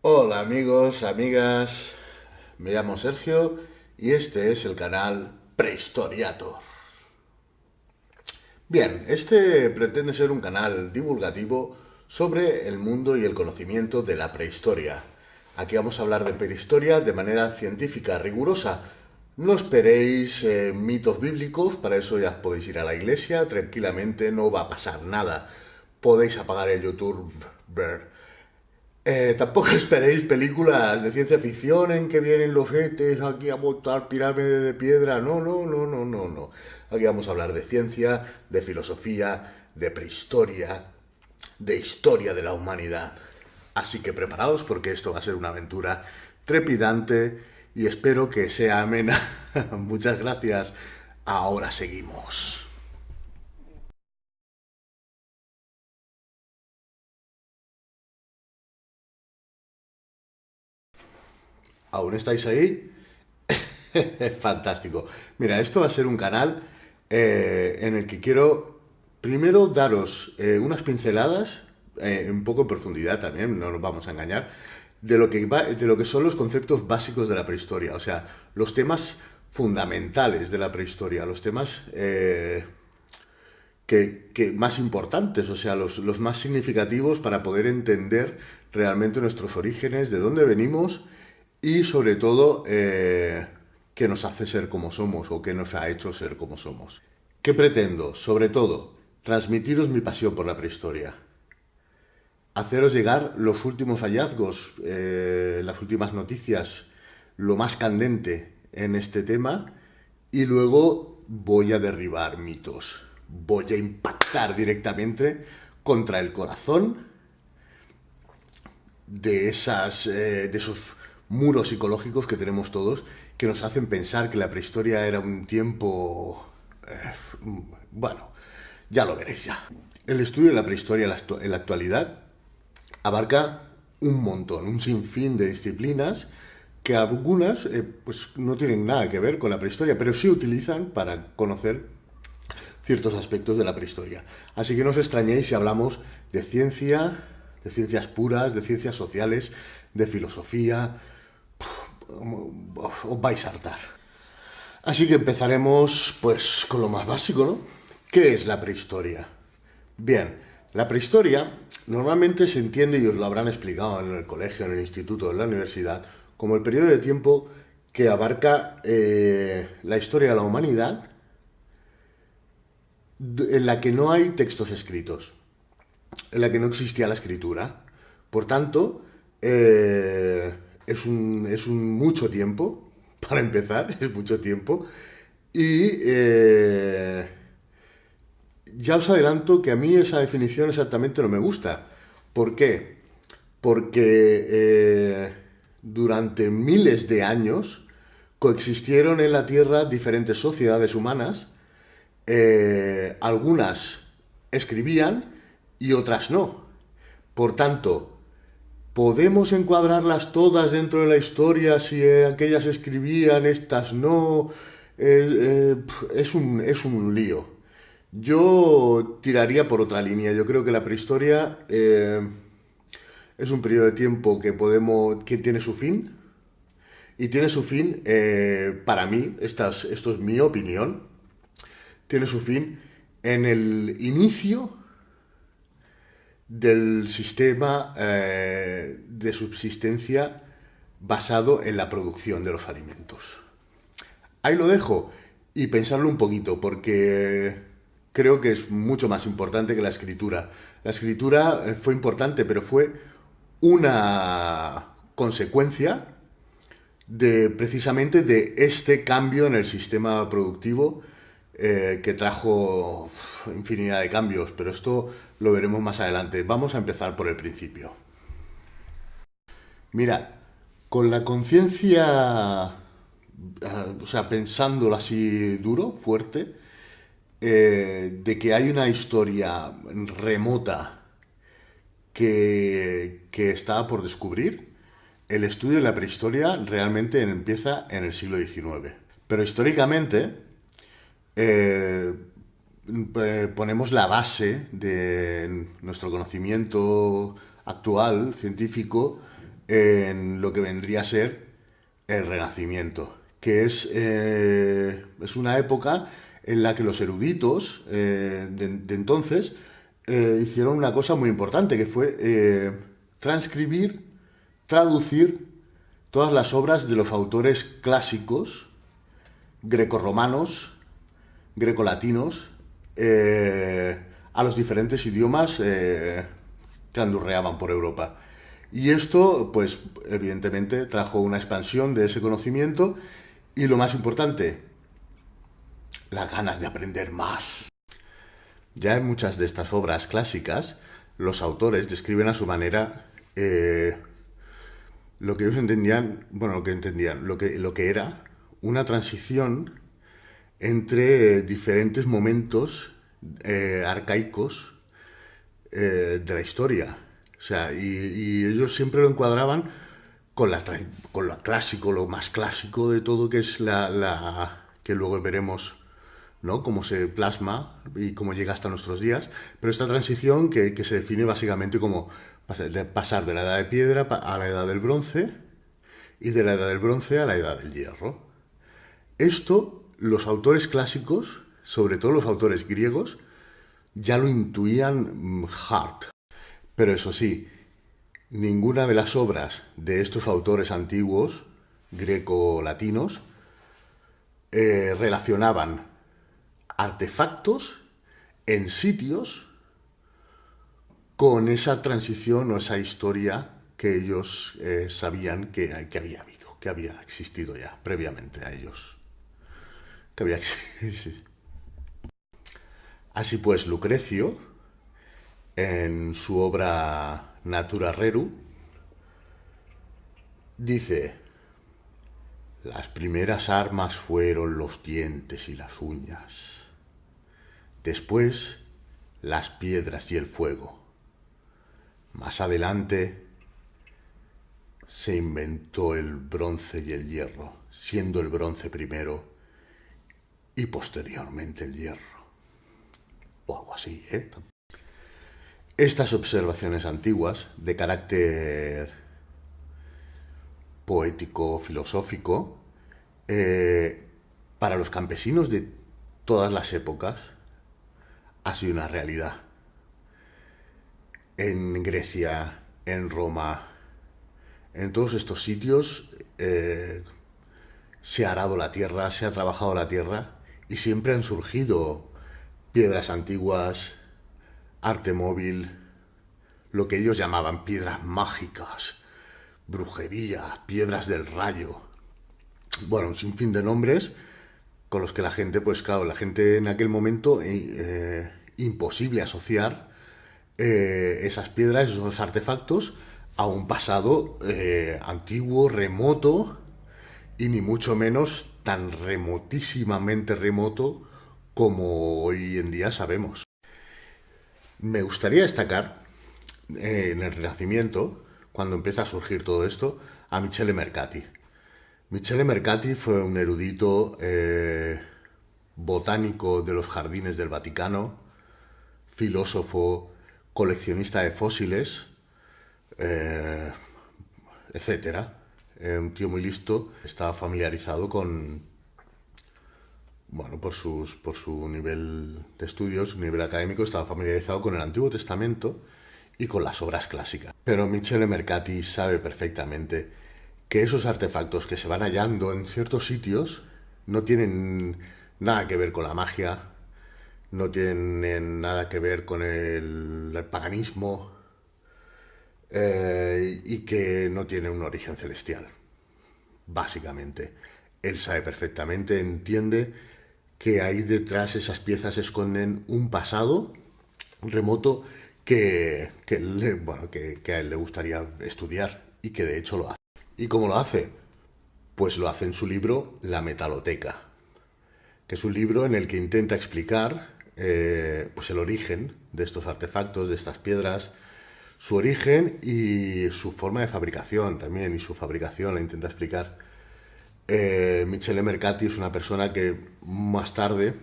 Hola amigos, amigas, me llamo Sergio y este es el canal Prehistoriator. Bien, este pretende ser un canal divulgativo sobre el mundo y el conocimiento de la prehistoria. Aquí vamos a hablar de prehistoria de manera científica rigurosa. No esperéis mitos bíblicos, para eso ya podéis ir a la iglesia, tranquilamente no va a pasar nada. Podéis apagar el YouTube. Tampoco esperéis películas de ciencia ficción en que vienen los ETs aquí a montar pirámides de piedra. No, no, no, no, no, no. Aquí vamos a hablar de ciencia, de filosofía, de prehistoria, de historia de la humanidad. Así que preparaos porque esto va a ser una aventura trepidante y espero que sea amena. Muchas gracias. Ahora seguimos. ¿Aún estáis ahí? Fantástico. Mira, esto va a ser un canal en el que quiero primero daros unas pinceladas, un poco en profundidad también, no nos vamos a engañar, de lo que son los conceptos básicos de la prehistoria, o sea, los temas fundamentales de la prehistoria, los temas que más importantes, o sea, los más significativos para poder entender realmente nuestros orígenes, de dónde venimos y sobre todo qué nos hace ser como somos o qué nos ha hecho ser como somos. ¿Qué pretendo? Sobre todo, transmitiros mi pasión por la prehistoria. Haceros llegar los últimos hallazgos, las últimas noticias, lo más candente en este tema y luego voy a derribar mitos. Voy a impactar directamente contra el corazón de esos muros psicológicos que tenemos todos que nos hacen pensar que la prehistoria era un tiempo... bueno, ya lo veréis ya. El estudio de la prehistoria en la actualidad abarca un montón, un sinfín de disciplinas que algunas pues no tienen nada que ver con la prehistoria, pero sí utilizan para conocer ciertos aspectos de la prehistoria. Así que no os extrañéis si hablamos de ciencia, de ciencias puras, de ciencias sociales, de filosofía. Os vais a hartar. Así que empezaremos pues con lo más básico, ¿no? ¿Qué es la prehistoria? Bien, la prehistoria normalmente se entiende, y os lo habrán explicado en el colegio, en el instituto, en la universidad, como el periodo de tiempo que abarca la historia de la humanidad en la que no hay textos escritos, en la que no existía la escritura. Por tanto, es un mucho tiempo, para empezar, es mucho tiempo. Y ya os adelanto que a mí esa definición exactamente no me gusta. ¿Por qué? Porque durante miles de años coexistieron en la Tierra diferentes sociedades humanas. Algunas escribían y otras no. Por tanto, ¿podemos encuadrarlas todas dentro de la historia si aquellas escribían, estas no? Es un lío. Yo tiraría por otra línea. Yo creo que la prehistoria es un periodo de tiempo que tiene su fin. Y tiene su fin, para mí, esto es mi opinión, tiene su fin en el inicio del sistema de subsistencia basado en la producción de los alimentos. Ahí lo dejo y pensarlo un poquito porque creo que es mucho más importante que la escritura. La escritura fue importante, pero fue una consecuencia de precisamente de este cambio en el sistema productivo que trajo infinidad de cambios, pero esto lo veremos más adelante. Vamos a empezar por el principio. Mira, con la conciencia, o sea, pensándolo así duro, fuerte, de que hay una historia remota que está por descubrir, el estudio de la prehistoria realmente empieza en el siglo XIX. Pero históricamente eh, ponemos la base de nuestro conocimiento actual, científico, en lo que vendría a ser el Renacimiento, que es una época en la que los eruditos de entonces hicieron una cosa muy importante, que fue transcribir, traducir todas las obras de los autores clásicos grecorromanos, grecolatinos, a los diferentes idiomas que andurreaban por Europa. Y esto, pues, evidentemente trajo una expansión de ese conocimiento y, lo más importante, las ganas de aprender más. Ya en muchas de estas obras clásicas, los autores describen a su manera lo que ellos entendían, bueno, lo que era una transición entre diferentes momentos arcaicos de la historia. O sea, y ellos siempre lo encuadraban con lo clásico, lo más clásico de todo, que es que luego veremos, ¿no?, cómo se plasma y cómo llega hasta nuestros días. Pero esta transición que se define básicamente como pasar de la edad de piedra a la edad del bronce y de la edad del bronce a la edad del hierro. Esto, los autores clásicos, sobre todo los autores griegos, ya lo intuían hard. Pero eso sí, ninguna de las obras de estos autores antiguos, greco-latinos, relacionaban artefactos en sitios con esa transición o esa historia que ellos sabían que había habido, que había existido ya previamente a ellos. Que había existido. Así pues, Lucrecio, en su obra Natura Rerum, dice: las primeras armas fueron los dientes y las uñas, después las piedras y el fuego. Más adelante se inventó el bronce y el hierro, siendo el bronce primero y posteriormente el hierro. O algo así, ¿eh? Estas observaciones antiguas, de carácter poético-filosófico, para los campesinos de todas las épocas, ha sido una realidad. En Grecia, en Roma, en todos estos sitios se ha arado la tierra, se ha trabajado la tierra y siempre han surgido piedras antiguas, arte móvil, lo que ellos llamaban piedras mágicas, brujería, piedras del rayo. Bueno, un sinfín de nombres con los que la gente, pues claro, la gente en aquel momento imposible asociar esas piedras, esos artefactos, a un pasado antiguo, remoto, y ni mucho menos tan remotísimamente remoto como hoy en día sabemos. Me gustaría destacar en el Renacimiento, cuando empieza a surgir todo esto, a Michele Mercati. Michele Mercati fue un erudito botánico de los jardines del Vaticano, filósofo, coleccionista de fósiles, etcétera. Un tío muy listo, estaba familiarizado con, bueno, por su nivel de estudios, su nivel académico, estaba familiarizado con el Antiguo Testamento y con las obras clásicas. Pero Michele Mercati sabe perfectamente que esos artefactos que se van hallando en ciertos sitios no tienen nada que ver con la magia, no tienen nada que ver con el paganismo, y que no tiene un origen celestial. Básicamente, él sabe perfectamente, entiende que ahí detrás esas piezas esconden un pasado remoto que a él le gustaría estudiar, y que de hecho lo hace. ¿Y cómo lo hace? Pues lo hace en su libro La Metaloteca, que es un libro en el que intenta explicar pues el origen de estos artefactos, de estas piedras, su origen y su forma de fabricación también, y su fabricación la intenta explicar. Michele Mercati es una persona que más tarde,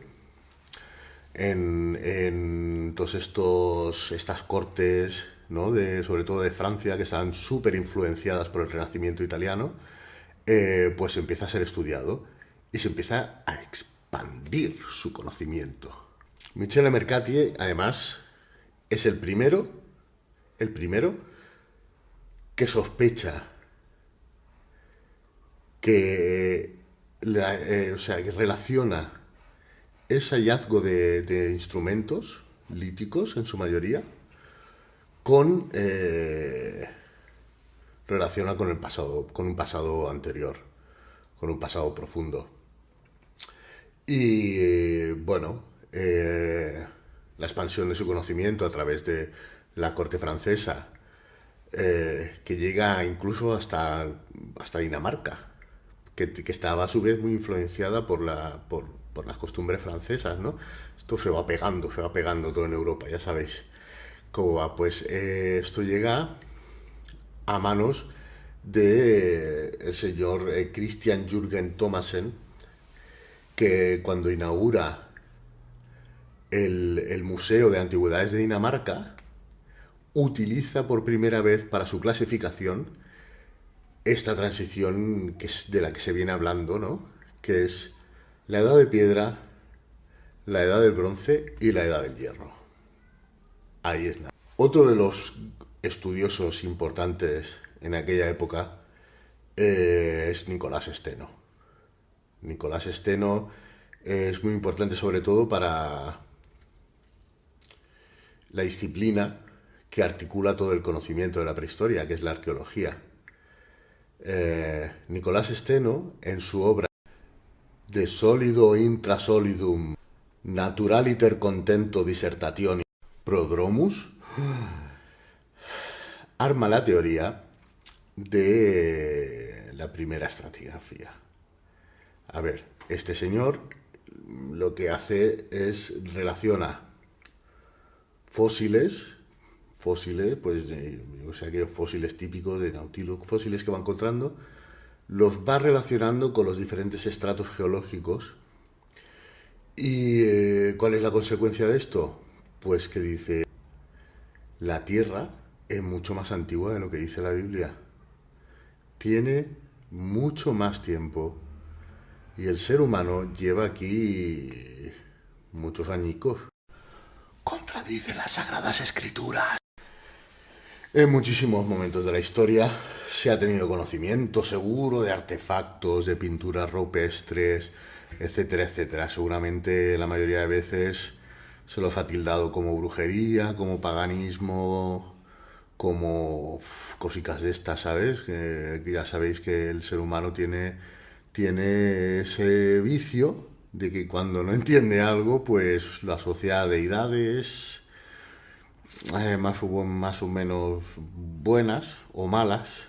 en todas estas cortes ¿no? Sobre todo de Francia, que estaban súper influenciadas por el Renacimiento italiano, pues empieza a ser estudiado y se empieza a expandir su conocimiento. Michele Mercati, además, es el primero que sospecha que, o sea, que relaciona ese hallazgo de instrumentos líticos, en su mayoría, con relaciona con el pasado, con un pasado anterior, con un pasado profundo. Y bueno, la expansión de su conocimiento a través de la corte francesa, que llega incluso hasta Dinamarca, que estaba a su vez muy influenciada por las costumbres francesas, ¿no? Esto se va pegando todo en Europa, ya sabéis cómo va. Pues esto llega a manos de el señor Christian Jürgen Thomasen, que cuando inaugura el Museo de Antigüedades de Dinamarca, utiliza por primera vez para su clasificación esta transición que es de la que se viene hablando, ¿no? Que es la edad de piedra, la edad del bronce y la edad del hierro. Ahí es nada. Otro de los estudiosos importantes en aquella época es Nicolás Steno. Nicolás Steno es muy importante sobre todo para la disciplina que articula todo el conocimiento de la prehistoria, que es la arqueología. Nicolás Steno, en su obra De solido intrasolidum naturaliter contento dissertationi prodromus, arma la teoría de la primera estratigrafía. A ver, este señor lo que hace es relaciona fósiles, pues, o sea, que fósiles típicos de Nautilus, fósiles que va encontrando, los va relacionando con los diferentes estratos geológicos. ¿Y cuál es la consecuencia de esto? Pues que dice, la Tierra es mucho más antigua de lo que dice la Biblia. Tiene mucho más tiempo. Y el ser humano lleva aquí muchos añicos. Contradice las Sagradas Escrituras. En muchísimos momentos de la historia se ha tenido conocimiento seguro de artefactos, de pinturas rupestres, etcétera, etcétera. Seguramente la mayoría de veces se los ha tildado como brujería, como paganismo, como cositas de estas, ¿sabes? Que ya sabéis que el ser humano tiene ese vicio de que cuando no entiende algo, pues lo asocia a deidades más o menos buenas o malas,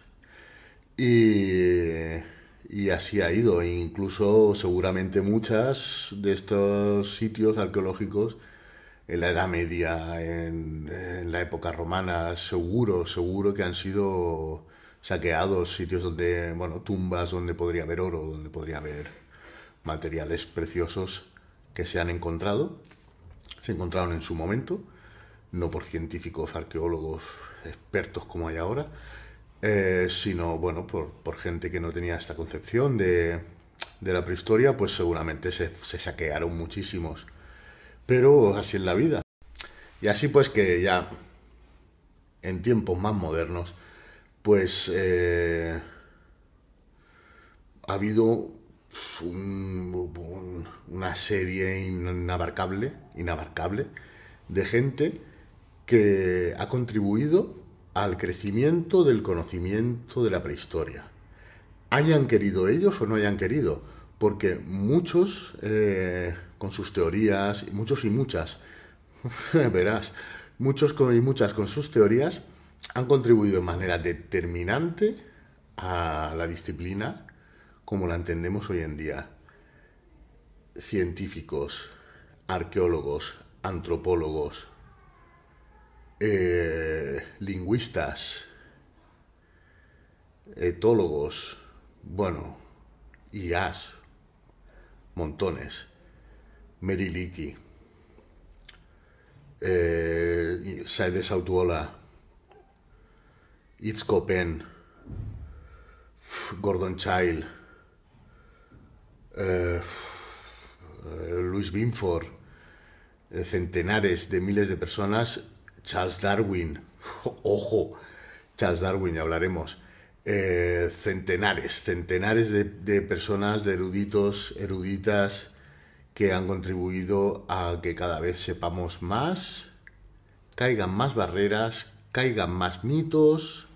y así ha ido. E incluso seguramente muchas de estos sitios arqueológicos en la Edad Media, en la época romana, seguro que han sido saqueados, sitios donde, bueno, tumbas donde podría haber oro, donde podría haber materiales preciosos que se encontraron en su momento, no por científicos, arqueólogos, expertos como hay ahora, sino, bueno, por gente que no tenía esta concepción de la prehistoria, pues seguramente se saquearon muchísimos. Pero así es la vida. Y así pues que ya en tiempos más modernos, pues ha habido una serie inabarcable de gente que ha contribuido al crecimiento del conocimiento de la prehistoria. Hayan querido ellos o no hayan querido, porque muchos con sus teorías, muchos y muchas, verás, muchos y muchas con sus teorías han contribuido de manera determinante a la disciplina como la entendemos hoy en día. Científicos, arqueólogos, antropólogos, lingüistas, etólogos, bueno, IAs, montones, Meriliki, Saide Sautuola, Yves Coppen, Gordon Child, Louis Binford, centenares de miles de personas, Charles Darwin, ojo, Charles Darwin, ya hablaremos, centenares de personas, de eruditos, eruditas, que han contribuido a que cada vez sepamos más, caigan más barreras, caigan más mitos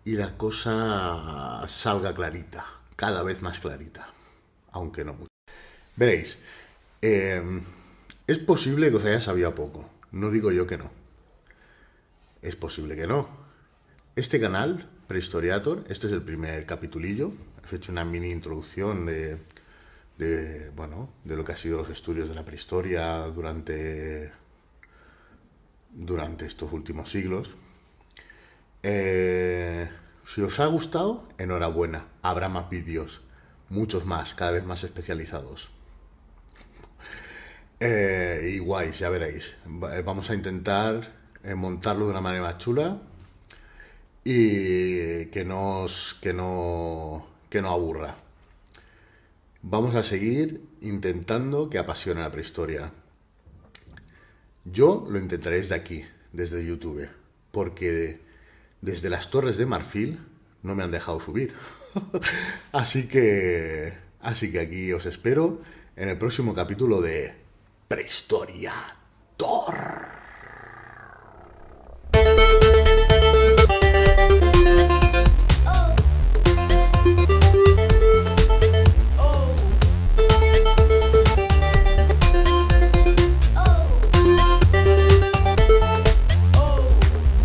y la cosa salga clarita, cada vez más clarita, aunque no mucho. Veréis, es posible que os haya sabido poco, no digo yo que no, es posible que no. Este canal, Prehistoriator, este es el primer capitulillo, he hecho una mini introducción de lo que ha sido los estudios de la prehistoria durante estos últimos siglos. Si os ha gustado, enhorabuena, habrá más vídeos, muchos más, cada vez más especializados. Y guays, ya veréis, vamos a intentar montarlo de una manera más chula y que no aburra. Vamos a seguir intentando que apasione la prehistoria. Yo lo intentaré desde aquí, desde YouTube, porque desde las Torres de Marfil no me han dejado subir. Así que aquí os espero en el próximo capítulo de Prehistoria Thor.